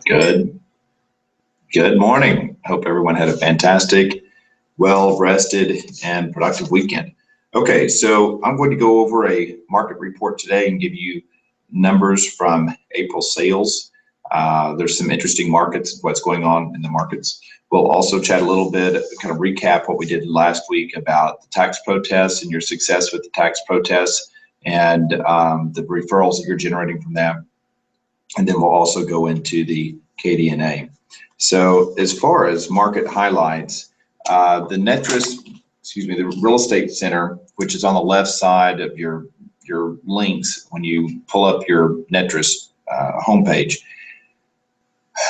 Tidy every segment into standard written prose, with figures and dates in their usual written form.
Good. Good morning. Hope everyone had a fantastic, well-rested, and productive weekend. Okay, so I'm going to go over a market report today and give you numbers from April sales. There's some interesting markets, what's going on in the markets. We'll also chat a little bit, kind of recap what we did last week about the tax protests and your success with the tax protests and the referrals that you're generating from that. And then we'll also go into the KDNA. So as far as market highlights, the the real estate center, which is on the left side of your links when you pull up your Netris homepage,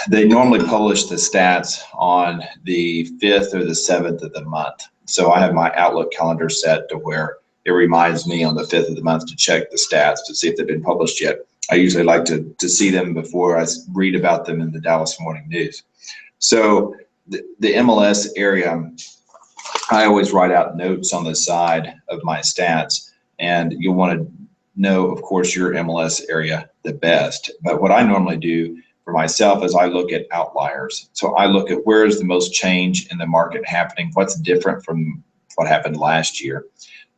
they normally publish the stats on the 5th or the 7th of the month. So I have my Outlook calendar set to where it reminds me on the 5th of the month to check the stats to see if they've been published yet. I usually like to see them before I read about them in the Dallas Morning News. So the MLS area, I always write out notes on the side of my stats, and you'll want to know, of course, your MLS area the best. But what I normally do for myself is I look at outliers. So I look at where is the most change in the market happening, what's different from what happened last year.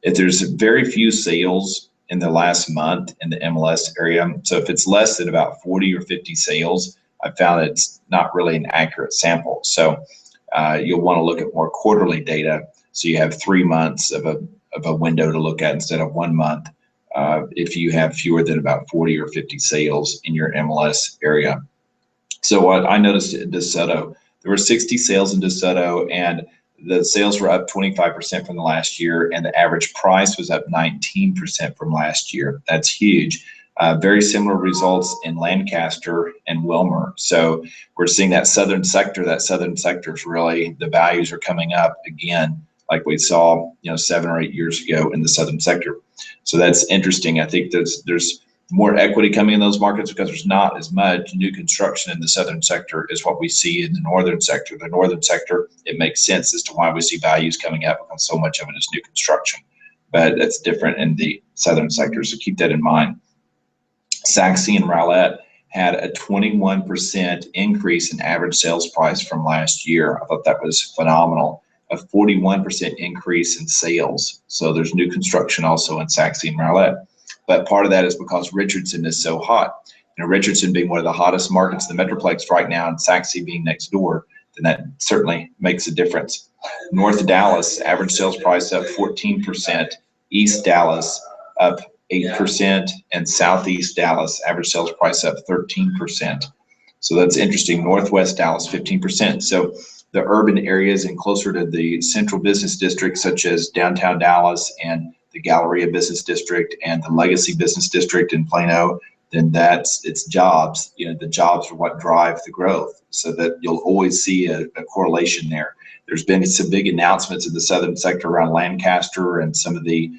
If there's very few sales in the last month in the MLS area, so if it's less than about 40 or 50 sales, I found it's not really an accurate sample. So you'll want to look at more quarterly data, so you have 3 months of a window to look at instead of 1 month if you have fewer than about 40 or 50 sales in your MLS area. So what I noticed in DeSoto, there were 60 sales in DeSoto, and the sales were up 25% from the last year, and the average price was up 19% from last year. That's huge. Very similar results in Lancaster and Wilmer. So we're seeing that southern sector. That southern sector is really, the values are coming up again, like we saw 7 or 8 years ago in the southern sector. So that's interesting. I think there's more equity coming in those markets because there's not as much new construction in the southern sector as what we see in the northern sector. The northern sector, it makes sense as to why we see values coming up because so much of it is new construction. But that's different in the southern sector, so keep that in mind. Sachse and Rowlett had a 21% increase in average sales price from last year. I thought that was phenomenal. A 41% increase in sales. So there's new construction also in Sachse and Rowlett. But part of that is because Richardson is so hot. Richardson being one of the hottest markets in the Metroplex right now, and Sachse being next door, then that certainly makes a difference. North Dallas, average sales price up 14%. East Dallas up 8%, and Southeast Dallas, average sales price up 13%. So that's interesting. Northwest Dallas, 15%. So the urban areas and closer to the central business districts, such as downtown Dallas and the Galleria Business District and the Legacy Business District in Plano, then it's jobs. The jobs are what drive the growth. So that you'll always see a correlation there. There's been some big announcements in the southern sector around Lancaster and some of the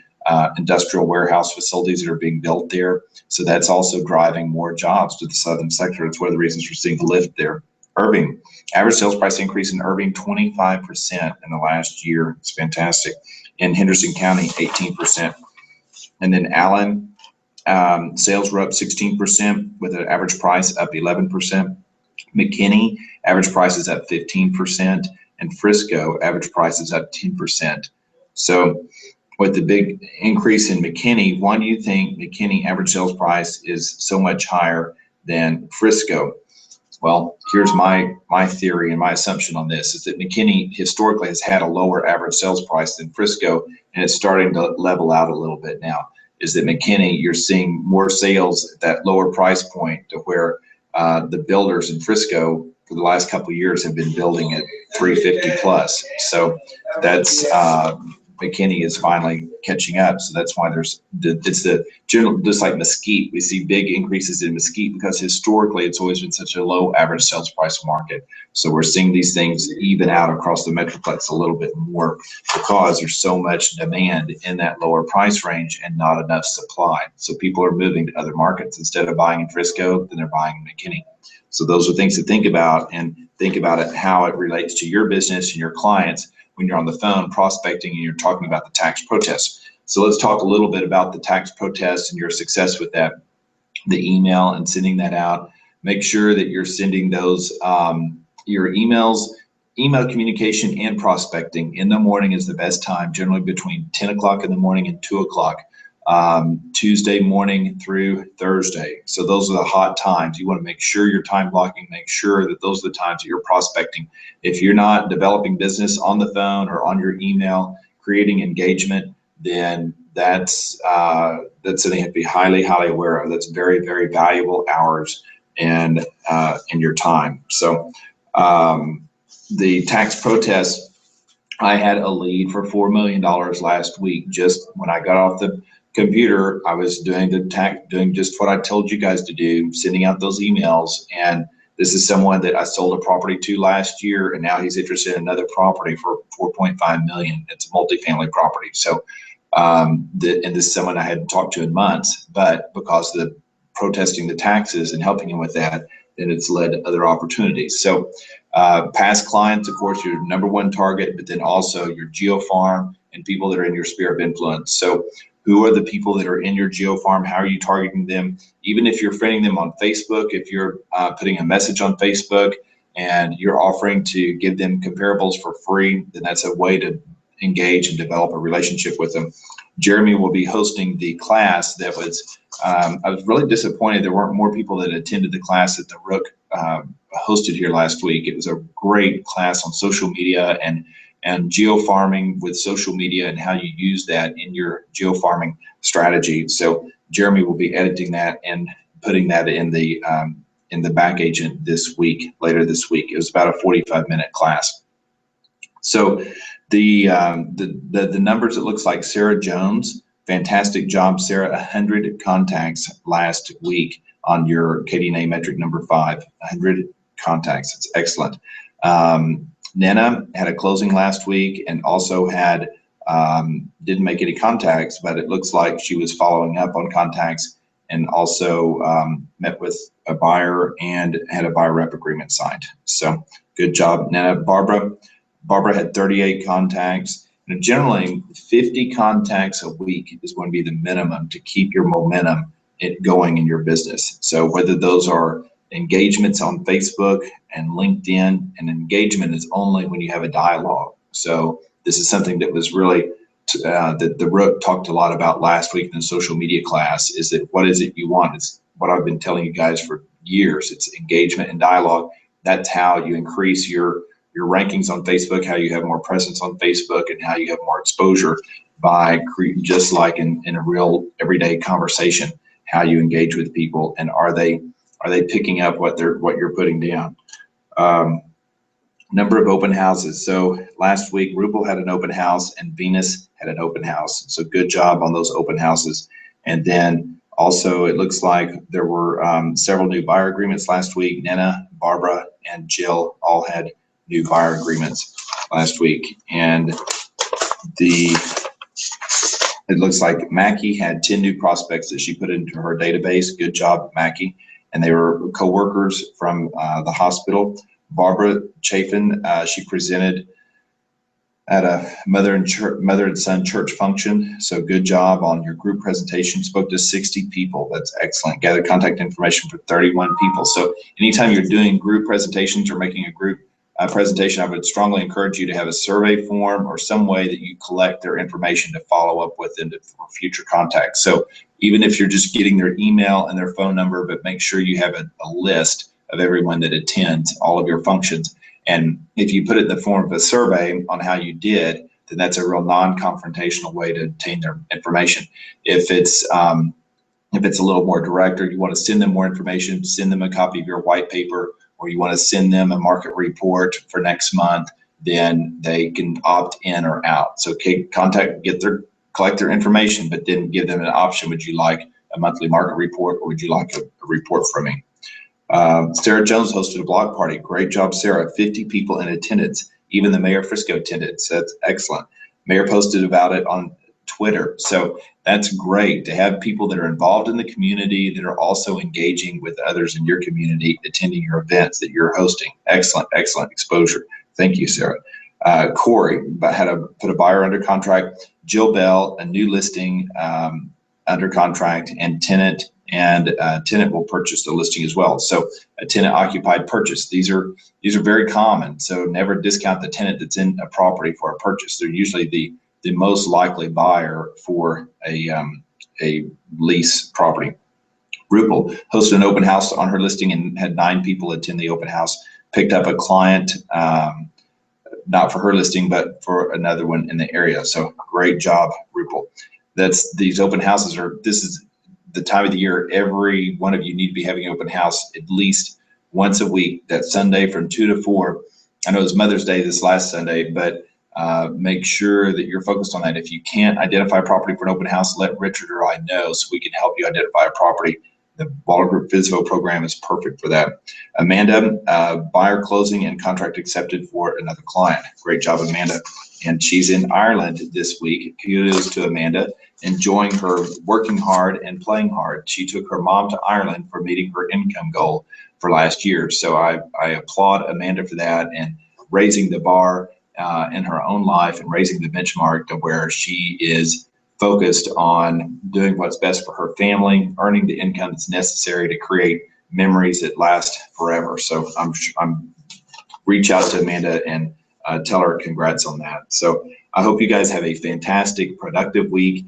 industrial warehouse facilities that are being built there. So that's also driving more jobs to the southern sector. It's one of the reasons we're seeing the lift there. Irving, average sales price increase in Irving, 25% in the last year. It's fantastic. In Henderson County, 18%. And then Allen, sales were up 16% with an average price up 11%. McKinney, average price is up 15%. And Frisco, average price is up 10%. So with the big increase in McKinney, why do you think McKinney average sales price is so much higher than Frisco? Well, here's my theory and my assumption on this, is that McKinney historically has had a lower average sales price than Frisco, and it's starting to level out a little bit now. Is that McKinney, you're seeing more sales at that lower price point to where the builders in Frisco for the last couple of years have been building at 350 plus. So that's McKinney is finally catching up. So that's why it's the general, just like Mesquite, we see big increases in Mesquite because historically it's always been such a low average sales price market. So we're seeing these things even out across the Metroplex a little bit more because there's so much demand in that lower price range and not enough supply. So people are moving to other markets. Instead of buying in Frisco, then they're buying in McKinney. So those are things to think about, and think about it, how it relates to your business and your clients when you're on the phone prospecting and you're talking about the tax protests. So let's talk a little bit about the tax protests and your success with that. The email and sending that out make sure that you're sending those, your emails. Email communication and prospecting in the morning is the best time, generally between 10 o'clock in the morning and 2 o'clock, Tuesday morning through Thursday. So those are the hot times. You want to make sure you're time blocking, make sure that those are the times that you're prospecting. If you're not developing business on the phone or on your email, creating engagement, then that's something you have to be highly, highly aware of. That's very, very valuable hours and in your time. So the tax protest, I had a lead for $4 million last week. Just when I got off the computer, I was doing doing just what I told you guys to do, sending out those emails. And this is someone that I sold a property to last year, and now he's interested in another property for $4.5 million. It's a multifamily property. So, and this is someone I hadn't talked to in months, but because of the protesting the taxes and helping him with that, then it's led to other opportunities. So past clients, of course, your number one target, but then also your geofarm and people that are in your sphere of influence. So who are the people that are in your geofarm? How are you targeting them? Even if you're friending them on Facebook, if you're putting a message on Facebook and you're offering to give them comparables for free, then that's a way to engage and develop a relationship with them. Jeremy will be hosting the class that was, I was really disappointed there weren't more people that attended the class that the Rook hosted here last week. It was a great class on social media and geofarming with social media and how you use that in your geofarming strategy. So Jeremy will be editing that and putting that in the back agent this week, later this week. It was about a 45-minute class. So the numbers, it looks like Sarah Jones, fantastic job, Sarah, 100 contacts last week on your KDNA metric number 5, 100 contacts. It's excellent. Nana had a closing last week and also had, didn't make any contacts, but it looks like she was following up on contacts and also met with a buyer and had a buyer rep agreement signed. So good job, Nana. Barbara had 38 contacts. And generally, 50 contacts a week is going to be the minimum to keep your momentum going in your business. So whether those are engagements on Facebook and LinkedIn, and engagement is only when you have a dialogue. So this is something that was really that the Rook talked a lot about last week in the social media class, is that what is it you want? It's what I've been telling you guys for years. It's engagement and dialogue. That's how you increase your rankings on Facebook, how you have more presence on Facebook, and how you have more exposure by just like in a real everyday conversation, how you engage with people, and are they picking up what you're putting down. Number of open houses. So last week, Rupal had an open house and Venus had an open house. So good job on those open houses. And then also it looks like there were several new buyer agreements last week. Nana, Barbara, and Jill all had new buyer agreements last week. And it looks like Mackie had 10 new prospects that she put into her database. Good job, Mackie. And they were co-workers from the hospital. Barbara Chafin, she presented at a mother and son church function. So good job on your group presentation. Spoke to 60 people. That's excellent. Gathered contact information for 31 people. So anytime you're doing group presentations or making a group presentation, I would strongly encourage you to have a survey form or some way that you collect their information to follow up with them for future contacts. So even if you're just getting their email and their phone number, but make sure you have a list of everyone that attends all of your functions. And if you put it in the form of a survey on how you did, then that's a real non-confrontational way to obtain their information. If it's a little more direct, or you want to send them more information, send them a copy of your white paper, or you want to send them a market report for next month, then they can opt in or out. So collect their information, but then give them an option. Would you like a monthly market report, or would you like a report from me? Sarah Jones hosted a block party. Great job, Sarah. 50 people in attendance. Even the mayor of Frisco attended. So that's excellent. Mayor posted about it on Twitter. So that's great to have people that are involved in the community that are also engaging with others in your community, attending your events that you're hosting. Excellent, excellent exposure. Thank you, Sarah. Corey put a buyer under contract. Jill Bell, a new listing under contract, and tenant and a tenant will purchase the listing as well. So a tenant occupied purchase, these are very common. So never discount the tenant that's in a property for a purchase. They're usually the most likely buyer for a lease property. Rupel hosted an open house on her listing and had 9 people attend the open house. Picked up a client, not for her listing, but for another one in the area. So great job, Rupel. These open houses this is the time of the year every one of you need to be having an open house at least once a week. That Sunday from 2 to 4. I know it was Mother's Day this last Sunday, but make sure that you're focused on that. If you can't identify a property for an open house, let Richard or I know so we can help you identify a property. The Waller Group FSBO program is perfect for that. Amanda, buyer closing and contract accepted for another client. Great job, Amanda. And she's in Ireland this week. Kudos to Amanda, enjoying her working hard and playing hard. She took her mom to Ireland for meeting her income goal for last year. So I applaud Amanda for that and raising the bar in her own life and raising the benchmark to where she is focused on doing what's best for her family, earning the income that's necessary to create memories that last forever. So I'm reach out to Amanda and tell her congrats on that. So I hope you guys have a fantastic, productive week.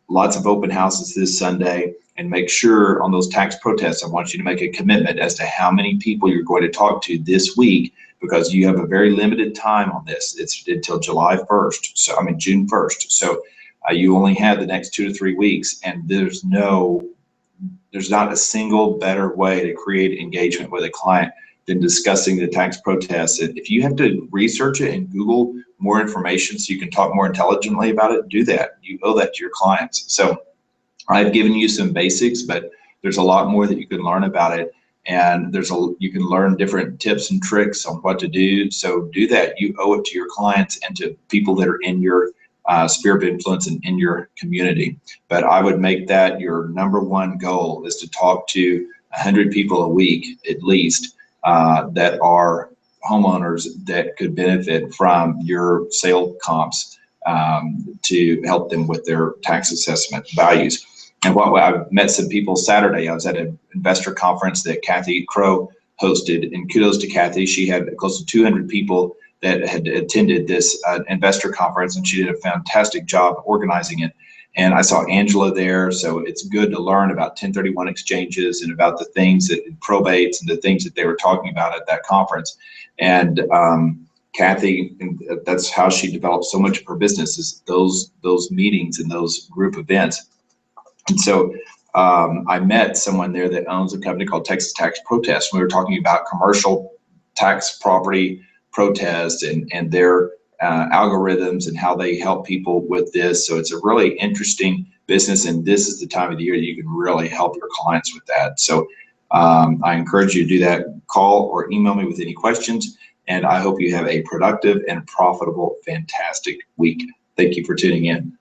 Lots of open houses this Sunday, and make sure on those tax protests, I want you to make a commitment as to how many people you're going to talk to this week, because you have a very limited time on this. It's until July 1st. So I mean, June 1st. So you only have the next 2 to 3 weeks, and there's not a single better way to create engagement with a client than discussing the tax protests. And if you have to research it and Google more information so you can talk more intelligently about it, do that. You owe that to your clients. So I've given you some basics, but there's a lot more that you can learn about it. And you can learn different tips and tricks on what to do. So do that. You owe it to your clients and to people that are in your sphere of influence and in your community. But I would make that your #1 goal, is to talk to 100 people a week at least that are homeowners that could benefit from your sale comps to help them with their tax assessment values. And I've met some people Saturday. I was at an investor conference that Kathy Crow hosted, and kudos to Kathy. She had close to 200 people that had attended this investor conference, and she did a fantastic job organizing it. And I saw Angela there, so it's good to learn about 1031 exchanges and about the things that probates and the things that they were talking about at that conference. And Kathy, that's how she developed so much of her business, is those meetings and those group events. And so I met someone there that owns a company called Texas Tax Protest. We were talking about commercial tax property protests and their algorithms and how they help people with this. So it's a really interesting business, and this is the time of the year that you can really help your clients with that. So I encourage you to do that. Call or email me with any questions, and I hope you have a productive and profitable, fantastic week. Thank you for tuning in.